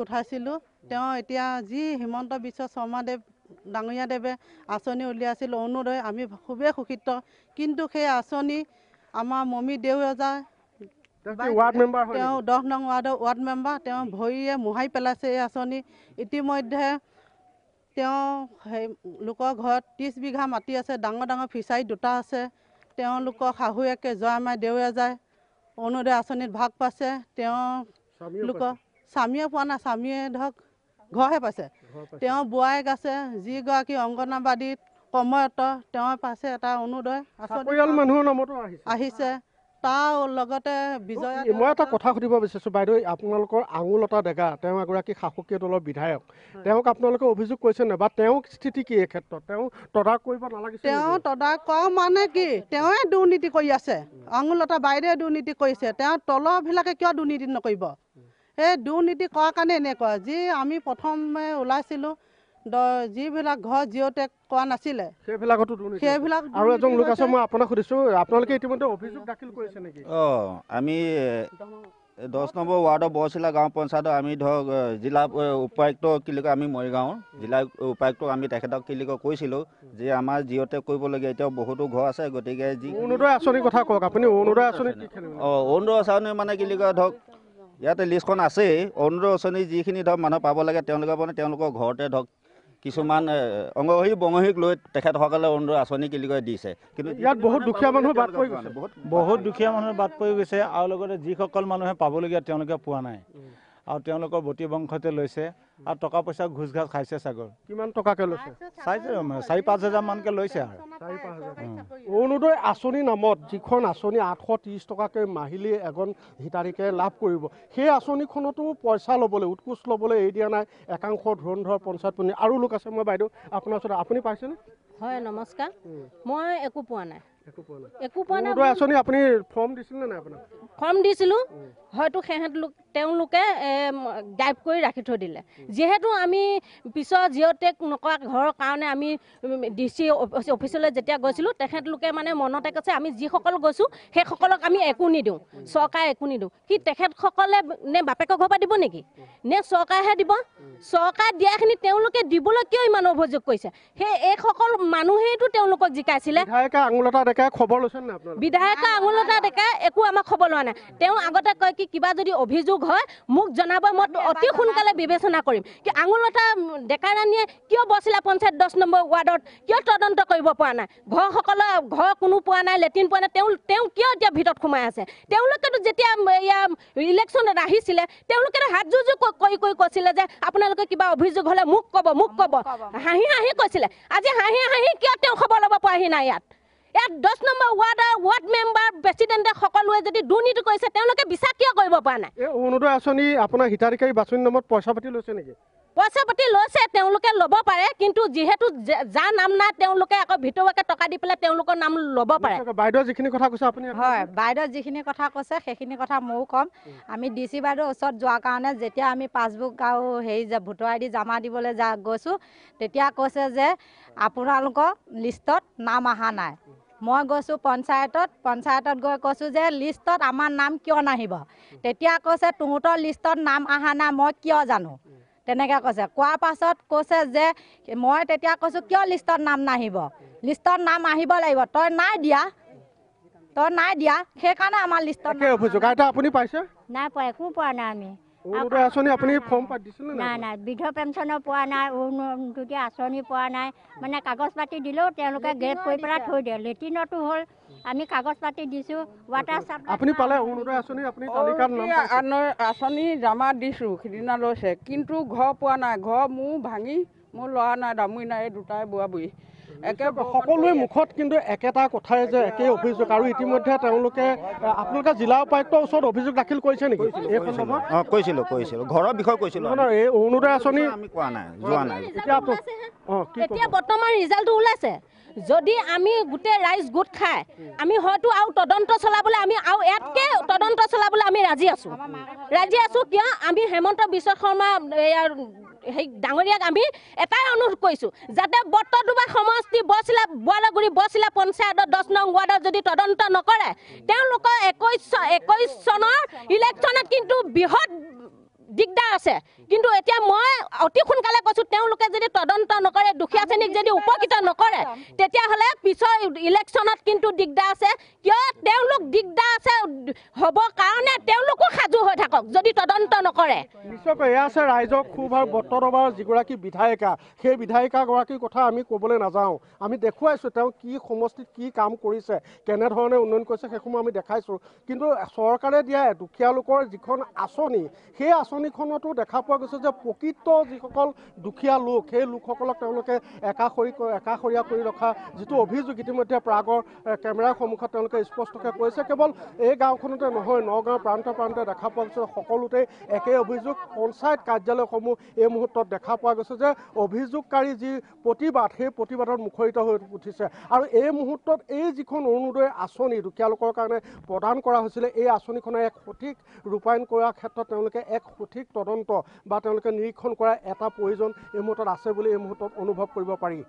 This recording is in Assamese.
উঠাইছিলোঁ তেওঁ এতিয়া যি হিমন্ত বিশ্ব শৰ্মাদেৱ ডাঙৰীয়াদেৱে আঁচনি উলিয়াইছিল অৰুণোদয় আমি খুবেই সুখিত কিন্তু সেই আঁচনি আমাৰ মমী দেউৰজা তেওঁ 10 নং ৱাৰ্ড মেম্বাৰ তেওঁ ভৰিয়ে মোহাৰি পেলাইছে এই আঁচনি ইতিমধ্যে তেওঁ সেই লোকৰ ঘৰত 30 বিঘা মাটি আছে ডাঙৰ ডাঙৰ ফিচাৰী দুটা আছে তেওঁলোকৰ শাহুৱেকে জয়মাই দেউৰজাই অৰুণোদয় আঁচনিত ভাগ পাইছে তেওঁ লোকৰ স্বামীয়ে পোৱা নাই স্বামীয়ে ধৰক ঘৰহে পাইছে তেওঁ বোৱাৰীক আছে যিগৰাকী অংগনবাদীত কৰ্মৰত তেওঁ পাইছে এটা অৰুণোদয় আহিছে তাৰ লগতে বিজয় মই এটা কথা সুধিব বিচাৰিছোঁ বাইদেউ আপোনালোকৰ আঙুলতা ডেকা তেওঁ এগৰাকী শাসকীয় দলৰ বিধায়ক তেওঁক আপোনালোকে অভিযোগ কৰিছে নে বা তেওঁৰ স্থিতি কি এই ক্ষেত্ৰত তেওঁ তদাৰক কৰিব নালাগিছে তেওঁ তদাৰক কৰা মানে কি তেওঁৱে দুৰ্নীতি কৰি আছে আঙুলতা বাইদেৱে দুৰ্নীতি কৰিছে তেওঁ তলৰবিলাকে কিয় দুৰ্নীতি নকৰিব এই দুৰ্নীতি কৰাৰ কাৰণে এনেকুৱা যি আমি প্ৰথমে ওলাইছিলোঁ যিবিলাক ঘৰ জিঅ'টেক কৰা নাছিলে সেইবিলাকতো সেইবিলাক আৰু এজন লোক আছে মই আপোনাক সুধিছোঁ আপোনালোকে ইতিমধ্যে অভিযোগ দাখিল কৰিছে নেকি আমি 10 নম্বৰ ৱাৰ্ডৰ বৰচিলা গাঁও পঞ্চায়তৰ আমি ধৰক জিলা উপায়ুক্ত কিলিক আমি মৰিগাঁৱৰ জিলা উপায়ুক্তক আমি তেখেতক কিলিক কৈছিলোঁ যে আমাৰ জিঅ'টেক কৰিবলগীয়া এতিয়াও বহুতো ঘৰ আছে গতিকে যি অৰুণোদয় আঁচনিৰ কথা কওক আপুনি অৰুণোদয় আঁচনি অৰুণোদয় আঁচনি মানে কি কয় ধৰক ইয়াতে লিষ্টখন আছেই অৰুণোদয় আঁচনি যিখিনি ধৰক মানুহ পাব লাগে তেওঁলোকে মানে তেওঁলোকৰ ঘৰতে ধৰক কিছুমান অংগহী বংগহীক লৈ তেখেতসকলে অৰুণোদয় আঁচনি কি কয় দিছে কিন্তু ইয়াত বহুত দুখীয়া মানুহ বাদ পৰি গৈছে বহুত দুখীয়া মানুহ বাদ পৰি গৈছে আৰু লগতে যিসকল মানুহে পাবলগীয়া তেওঁলোকে পোৱা নাই আৰু তেওঁলোকৰ বটি বংশতে লৈছে আৰু টকা পইচা ঘোচ ঘাচ খাইছে চাগৰ কিমান টকাকে লৈছে 4-5 হাজাৰ মানকে লৈছে আৰু অৰুণোদয় আঁচনিৰ নামত যিখন আঁচনি 830 টকাকৈ মাহিলী এজন হিতাধিকাৰীয়ে লাভ কৰিব সেই আঁচনিখনতো পইচা ল'বলৈ উৎকোচ ল'বলৈ এৰি দিয়া নাই একাংশ ধুৰন্ধৰ পঞ্চায়ত পঞ্চায়ত আৰু লোক আছে মই বাইদেউ আপোনাৰ ওচৰত আপুনি পাইছেনে হয় নমস্কাৰ মই একো পোৱা নাই অৰুণোদয় আঁচনি আপুনি ফৰ্ম দিছিলে নাই আপোনাক ফৰ্ম দিছিলোঁ হয়তো তেওঁলোকে গাইব কৰি ৰাখি থৈ দিলে যিহেতু আমি পিছত জিঅ'টেক নকৰা ঘৰৰ কাৰণে আমি DC অফিচলৈ যেতিয়া গৈছিলোঁ তেখেতলোকে মানে মনতে কৈছে আমি যিসকল গৈছোঁ সেইসকলক আমি একো নিদিওঁ চৰকাৰে একো নিদিওঁ কি তেখেতসকলে নে বাপেকৰ ঘৰ পৰা দিব নেকি নে চৰকাৰেহে দিব চৰকাৰে দিয়াখিনি তেওঁলোকে দিবলৈ কিয় ইমান অভিযোগ কৰিছে সেই এইসকল মানুহেইতো তেওঁলোকক জিকাইছিলে বিধায়িকা আঙুলতা ডেকাই খবৰ লৈছেনে নাই আপোনালোকে বিধায়িকা আঙুলতা ডেকাই একো আমাক খবৰ লোৱা নাই তেওঁ আগতে কয় কি কিবা যদি অভিযোগ হয় মোক জনাব মই অতি সোনকালে বিবেচনা কৰিম কি আঙুলতা ডেকাৰাণীয়ে কিয় বৰচিলা পঞ্চায়ত 10 নম্বৰ ৱাৰ্ডত কিয় তদন্ত কৰিব পৰা নাই ঘৰ কোনো পোৱা নাই লেট্ৰিন পোৱা নাই তেওঁ কিয় এতিয়া ভিতৰত সোমাই আছে তেওঁলোকেতো যেতিয়া ইলেকশ্যনত আহিছিলে তেওঁলোকে হাত জোজো কৰি কৈছিলে যে আপোনালোকে কিবা অভিযোগ হ'লে মোক ক'ব হাঁহি কৈছিলে আজি হাঁহি কিয় তেওঁ খবৰ ল'ব পৰাহি নাই ইয়াত 10 নম্বৰ ৱাৰ্ড মেম্বাৰ প্ৰেচিডেণ্টে সকলোৱে যদি দুৰ্নীতি কৰিছে তেওঁলোকে বিচাৰ কিয় কৰিব পৰা নাই এই অৰুণোদয় আঁচনি আপোনাৰ হিতাধিকাৰী বাছনিৰ নামত পইচা পাতি লৈছে নেকি পইচা পাতি লৈছে তেওঁলোকে ল'ব পাৰে কিন্তু যিহেতু যাৰ নাম নাই তেওঁলোকে আকৌ ভিতৰুৱাকৈ টকা দি পেলাই তেওঁলোকৰ নাম ল'ব পাৰে বাইদেউ যিখিনি কথা কৈছে আপুনি হয় বাইদেউ যিখিনি কথা কৈছে সেইখিনি কথা ময়ো ক'ম আমি DC বাইদেউৰ ওচৰত যোৱাৰ কাৰণে যেতিয়া আমি পাছবুক আৰু হেৰি ভোটাৰ ID জমা দিবলৈ গৈছোঁ তেতিয়া কৈছে যে আপোনালোকৰ লিষ্টত নাম অহা নাই মই গৈছোঁ পঞ্চায়তত গৈ কৈছোঁ যে লিষ্টত আমাৰ নাম কিয় নাহিব তেতিয়া কৈছে তহঁতৰ লিষ্টত নাম অহা নাই মই কিয় জানো তেনেকৈ কৈছে কোৱাৰ পাছত কৈছে যে মই তেতিয়া কৈছোঁ কিয় লিষ্টত নাম নাহিব লিষ্টত নাম আহিব লাগিব তই নাই দিয়া সেইকাৰণে আমাৰ লিষ্টত অভিযোগ আপুনি পাইছে নাই পোৱা একো পোৱা নাই আমি অৰুণোদয় আঁচনি আপুনি ফৰ্ম পাতি দিছিলে নাই বৃদ্ধ পেঞ্চনো পোৱা নাই অৰুণোদয় আঁচনি পোৱা নাই মানে কাগজ পাতি দিলেও তেওঁলোকে গ্ৰেড কৰি পেলাই থৈ দিয়ে লেট্ৰিনতো হ'ল আমি কাগজ পাতি দিছোঁ ৱাটাৰ চাপ্লাই আপুনি পালে অৰুণোদয় আঁচনি আপুনি তালিকাত নাম আঁচনি জমা দিছোঁ সিদিনা লৈছে কিন্তু ঘৰ পোৱা নাই ঘৰ মোৰ ভাঙি মোৰ ল'ৰা নাই দামুৰি নাই এই দুটাই বুঢ়া বুঢ়ী সকলোৱে মুখত কিন্তু একেটা কথাই যে একেই অভিযোগ আৰু ইতিমধ্যে তেওঁলোকে আপোনালোকে জিলা উপায়ুক্তৰ ওচৰত অভিযোগ দাখিল কৰিছে নেকি এই সন্দৰ্ভত কৈছিলোঁ ঘৰৰ বিষয়ে কৈছিলোঁ এই অৰুণোদয় আঁচনি আমি কোৱা নাই যোৱা নাই এতিয়া বৰ্তমান ৰিজাল্টটো ওলাইছে যদি আমি গোটেই ৰাইজ গোট খাই আমি হয়তো আৰু তদন্ত চলাবলৈ আমি আৰু ইয়াতকৈ তদন্ত চলাবলৈ আমি ৰাজি আছোঁ কিয় আমি হেমন্ত বিশ্ব শৰ্মা সেই ডাঙৰীয়াক আমি এটাই অনুৰোধ কৰিছোঁ যাতে বৰ্তদুবা সমষ্টি বৰচিলা পঞ্চায়তৰ 10 নং ৱাৰ্ডত যদি তদন্ত নকৰে তেওঁলোকৰ 21 চনৰ ইলেকশ্যনত কিন্তু বৃহৎ দিগদাৰ আছে কিন্তু এতিয়া মই অতি সোনকালে কৈছোঁ তেওঁলোকে যদি তদন্ত নকৰে দুখীয়া শ্ৰেণীক যদি উপকৃত নকৰে তেতিয়াহ'লে পিছৰ ইলেকশ্যনত কিন্তু দিগদাৰ আছে কিয় তেওঁলোক দিগদাৰ আছে হ'ব কাৰণে তেওঁলোকো সাজু হৈ থাকক যদি তদন্ত নকৰে নিশ্চয়কৈ এয়া আছে ৰাইজৰ ক্ষোভ আৰু বট্টদৰবাৰ যিগৰাকী বিধায়িকা সেই বিধায়িকাগৰাকীৰ কথা আমি ক'বলৈ নাযাওঁ আমি দেখুৱাইছোঁ তেওঁ কি সমষ্টিত কি কাম কৰিছে কেনেধৰণে উন্নয়ন কৰিছে সেইসমূহ আমি দেখাইছোঁ কিন্তু চৰকাৰে দিয়া দুখীয়া লোকৰ যিখন আঁচনি সেই আঁচনিখনতো দেখা পোৱা গৈছে যে প্ৰকৃত যিসকল দুখীয়া লোক সেই লোকসকলক তেওঁলোকে একাষৰীয়া কৰি ৰখা যিটো অভিযোগ ইতিমধ্যে প্ৰাগৰ কেমেৰাৰ সন্মুখত তেওঁলোকে স্পষ্টকৈ কৈছে কেৱল এই গাঁওখনতে নহয় নগাঁৱৰ প্ৰান্তে দেখা পোৱা গৈছে সকলোতে একে অভিযোগ পঞ্চায়ত কাৰ্যালয়সমূহ এই মুহূৰ্তত দেখা পোৱা গৈছে যে অভিযোগকাৰী যি প্ৰতিবাদ সেই প্ৰতিবাদত মুখৰিত হৈ উঠিছে আৰু এই মুহূৰ্তত এই যিখন অৰুণোদয় আঁচনি দুখীয়া লোকৰ কাৰণে প্ৰদান কৰা হৈছিলে এই আঁচনিখনে এক সঠিক ৰূপায়ণ কৰাৰ ক্ষেত্ৰত তেওঁলোকে এক সঠিক তদন্ত বা তেওঁলোকে নিৰীক্ষণ কৰাৰ এটা প্ৰয়োজন এই মুহূৰ্তত আছে বুলি এই মুহূৰ্তত অনুভৱ কৰিব পাৰি